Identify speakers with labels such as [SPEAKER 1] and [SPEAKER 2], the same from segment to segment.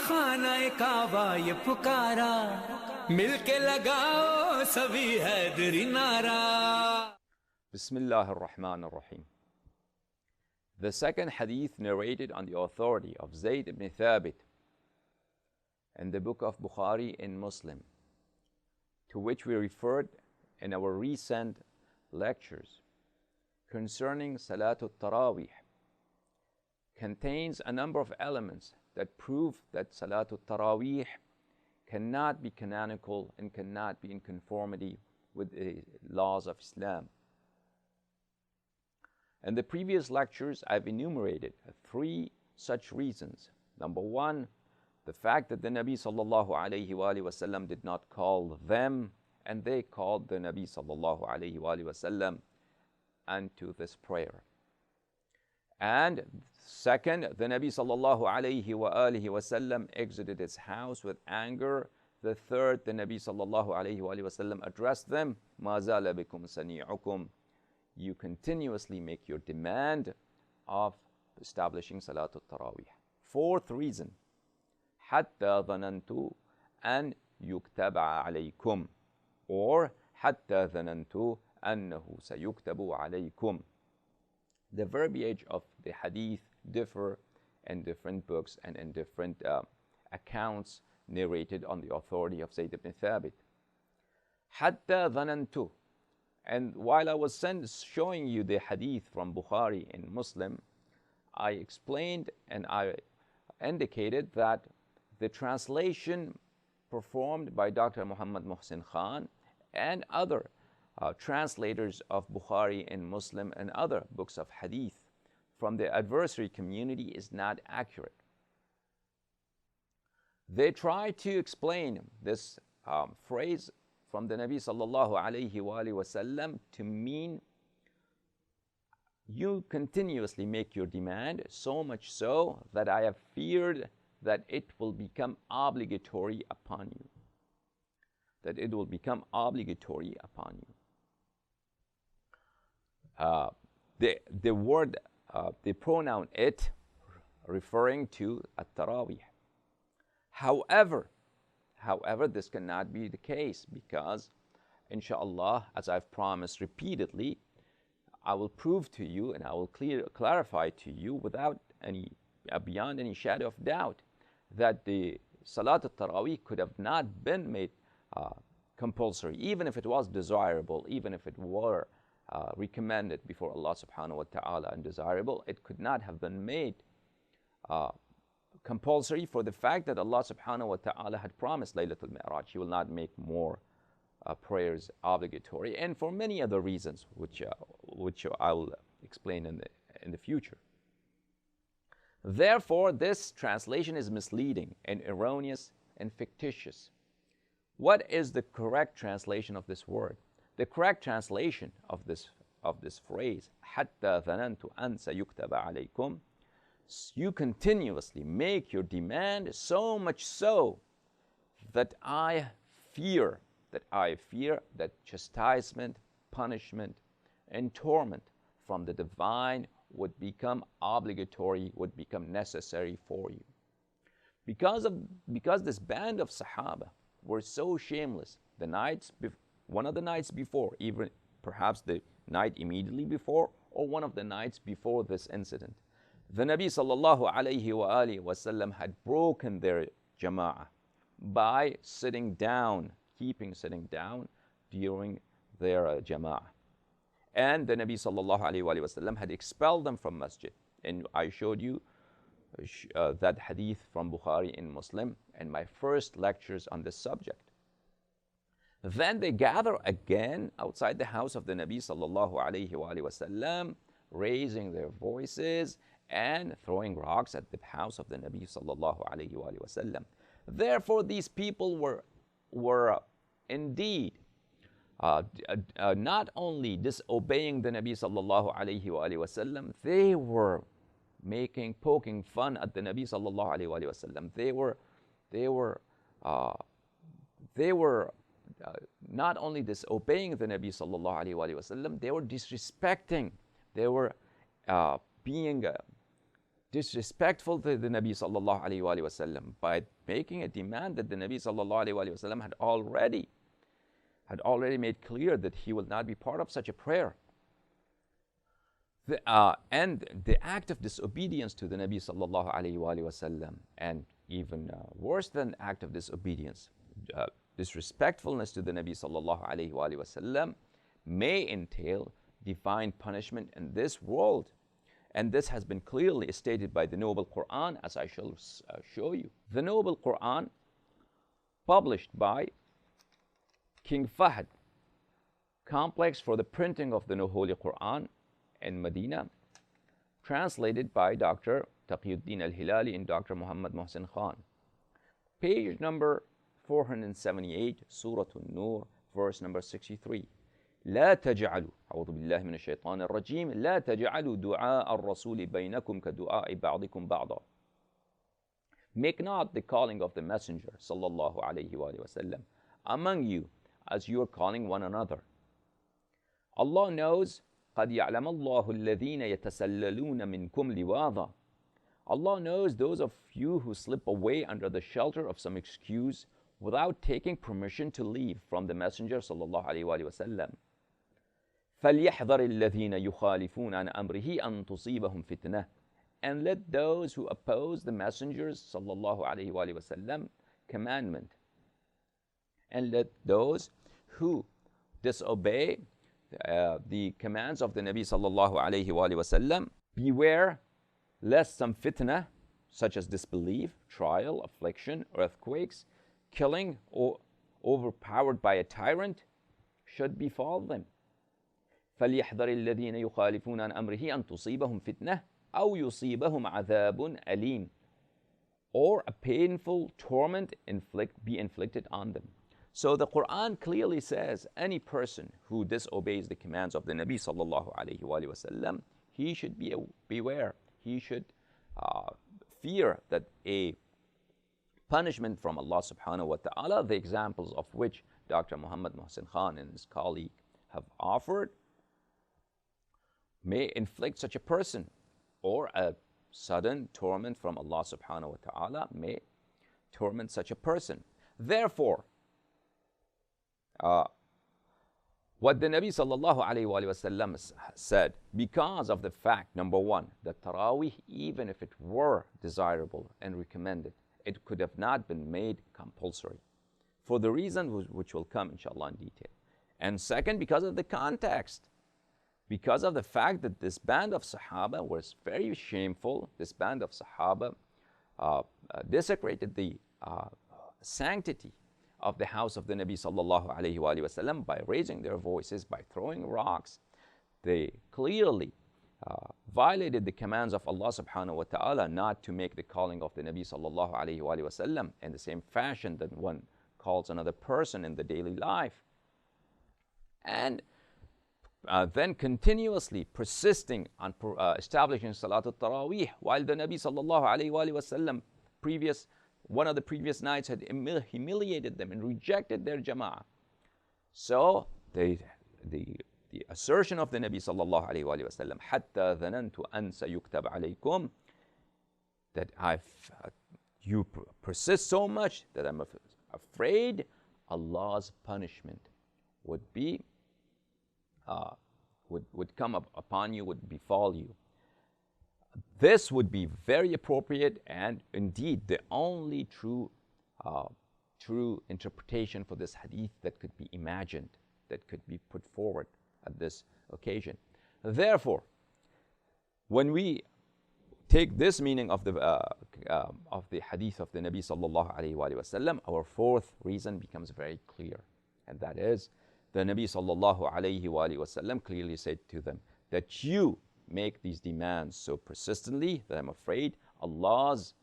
[SPEAKER 1] खाना काबा ये पुकारा मिलके लगाओ सभी हैदरी नारा.
[SPEAKER 2] Bismillah ar-Rahman ar-Rahim. The second hadith narrated on the authority of Zayd ibn Thabit in the book of Bukhari and Muslim, to which we referred in our recent lectures concerning Salatul Taraweeh, contains a number of elements that prove that Salatul Taraweeh cannot be canonical and cannot be in conformity with the laws of Islam. In the previous lectures, I've enumerated 3 such reasons. Number 1, the fact that the Nabi sallallahu alayhi wa sallam did not call them, and they called the Nabi sallallahu alayhi wa sallam unto this prayer. And second, the Nabi sallallahu alayhi wa sallam exited his house with anger. The third, the Nabi sallallahu alayhi wa sallam addressed them, مَا زَالَ بِكُمْ سَنِيعُكُمْ. You continuously make your demand of establishing Salatul Taraweeh. Fourth reason, حَتَّى ظَنَنْتُ أَنْ يُكْتَبَ عَلَيْكُمْ, or حَتَّى ظَنَنْتُ أَنَّهُ سَيُكْتَبُ عَلَيْكُمْ. The verbiage of the hadith differ in different books and in different accounts narrated on the authority of Zayd ibn Thabit. حَتَّى ظَنَنْتُ. And while I was showing you the hadith from Bukhari and Muslim, I explained and I indicated that the translation performed by Dr. Muhammad Muhsin Khan and other translators of Bukhari and Muslim and other books of hadith from the adversary community is not accurate. They try to explain this phrase from the Nabi sallallahu alayhi wa sallam to mean you continuously make your demand, so much so that I have feared that it will become obligatory upon you. That it will become obligatory upon you. The word, the pronoun it, referring to at-Taraweeh. However, this cannot be the case because, inshallah, as I've promised repeatedly, I will prove to you and I will clarify to you without beyond any shadow of doubt that the Salat al-Taraweeh could have not been made compulsory, even if it was desirable, even if it were recommended before Allah subhanahu wa ta'ala and desirable, it could not have been made compulsory for the fact that Allah subhanahu wa ta'ala had promised Laylatul Mi'raj. He will not make more prayers obligatory, and for many other reasons which I will explain in the future. Therefore, this translation is misleading and erroneous and fictitious. What is the correct translation of this word? The correct translation of this phrase, حَتَّى ظَنَنْتُ أَنْ سَيُكْتَبَ عَلَيْكُمْ, you continuously make your demand, so much so that I fear that chastisement, punishment, and torment from the divine would become obligatory, would become necessary for you. Because this band of Sahaba were so shameless, one of the nights before, even perhaps the night immediately before, or one of the nights before this incident, the Nabi sallallahu alayhi wa sallam had broken their jama'ah by keeping sitting down during their jama'ah. And the Nabi sallallahu alayhi wa sallam had expelled them from masjid. And I showed you that hadith from Bukhari and Muslim in my first lectures on this subject. Then they gather again outside the house of the Nabi sallallahu alayhi wa sallam, raising their voices and throwing rocks at the house of the Nabi sallallahu alayhi wa sallam. Therefore, these people were indeed not only disobeying the Nabi sallallahu alayhi wa sallam, they were poking fun at the Nabi sallallahu alayhi wa sallam. They were not only disobeying the Nabi sallallahu alayhi wa sallam, they were disrespecting. They were being disrespectful to the Nabi sallallahu alayhi wa sallam by making a demand that the Nabi sallallahu alayhi wa sallam had already made clear that he will not be part of such a prayer. And the act of disobedience to the Nabi sallallahu alayhi wa sallam, and even worse than act of disobedience, disrespectfulness to the Nabi sallallahu alayhi wa sallam may entail divine punishment in this world. And this has been clearly stated by the Noble Quran, as I shall show you. The Noble Quran, published by King Fahd, complex for the printing of the Holy Quran in Medina, translated by Dr. Taqiyuddin al-Hilali and Dr. Muhammad Muhsin Khan. Page number 478, Surah An-Nur, verse number 63. لا تجعلوا أعوذ بالله من الشيطان الرجيم لا تجعلوا دعاء الرسول بينكم كدعاء بعضكم بعضا. Make not the calling of the Messenger sallallahu alayhi wa sallam among you as you are calling one another. Allah knows قد يعلم الله الذين يتسللون منكم لواظا. Allah knows those of you who slip away under the shelter of some excuse without taking permission to leave from the Messenger sallallahu alayhi wa sallam. فَلْيَحْذَرِ الَّذِينَ يُخَالِفُونَ عَنْ أَمْرِهِ أَن تُصِيبَهُمْ فِتْنَةٌ. And let those who oppose the Messenger's sallallahu alayhi wa sallam commandment, and let those who disobey the commands of the Nabi sallallahu alayhi wa sallam beware lest some fitna, such as disbelief, trial, affliction, earthquakes, killing, or overpowered by a tyrant, should befall them. فَلْيَحْذَرِ الَّذِينَ يُخَالِفُونَ عَنْ أَمْرِهِ أَن تُصِيبَهُمْ فِتْنَةٌ أَوْ يُصِيبَهُمْ عَذَابٌ أَلِيمٌ. Or a painful torment be inflicted on them. So the Quran clearly says any person who disobeys the commands of the Nabi sallallahu alayhi wa sallam, he should beware. He should fear that a punishment from Allah subhanahu wa ta'ala, the examples of which Dr. Muhammad Muhsin Khan and his colleague have offered, may inflict such a person, or a sudden torment from Allah subhanahu wa ta'ala may torment such a person. Therefore, what the Nabi sallallahu alayhi wa sallam said, because of the fact, number one, that Taraweeh, even if it were desirable and recommended, it could have not been made compulsory, for the reason which will come inshallah in detail. And second, because of the context, because of the fact that this band of Sahaba was very shameful. This band of Sahaba desecrated the sanctity of the house of the Nabi sallallahu alayhi wa sallam by raising their voices, by throwing rocks. They clearly violated the commands of Allah subhanahu wa ta'ala not to make the calling of the Nabi sallallahu alayhi wa sallam in the same fashion that one calls another person in the daily life. And then continuously persisting on establishing Salatul Taraweeh, while the Nabi sallallahu alayhi wa sallam one of the previous nights had humiliated them and rejected their jama'ah. So the assertion of the Nabi sallallahu alayhi wa sallam, حَتَّى ظَنَنْتُ أَنْ سَيُكْتَبْ عَلَيْكُمْ, that you persist so much that I'm afraid Allah's punishment would come upon you, would befall you. This would be very appropriate and indeed the only true interpretation for this hadith that could be imagined, that could be put forward at this occasion. Therefore, when we take this meaning of the hadith of the Nabi sallallahu alayhi wa sallam, our fourth reason becomes very clear, and that is the Nabi sallallahu alayhi wa sallam clearly said to them that you make these demands so persistently that I'm afraid Allah's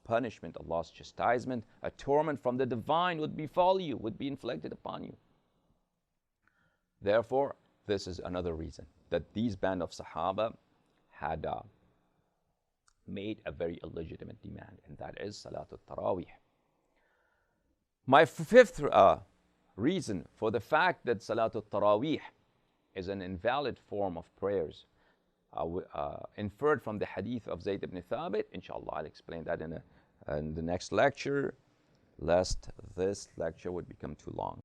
[SPEAKER 2] punishment, Allah's chastisement, a torment from the divine would befall you, would be inflicted upon you. Therefore, this is another reason that these band of Sahaba had made a very illegitimate demand, and that is Salatul Taraweeh. My fifth reason for the fact that Salatul Taraweeh is an invalid form of prayers inferred from the hadith of Zayd ibn Thabit. Inshallah, I'll explain that in the next lecture, lest this lecture would become too long.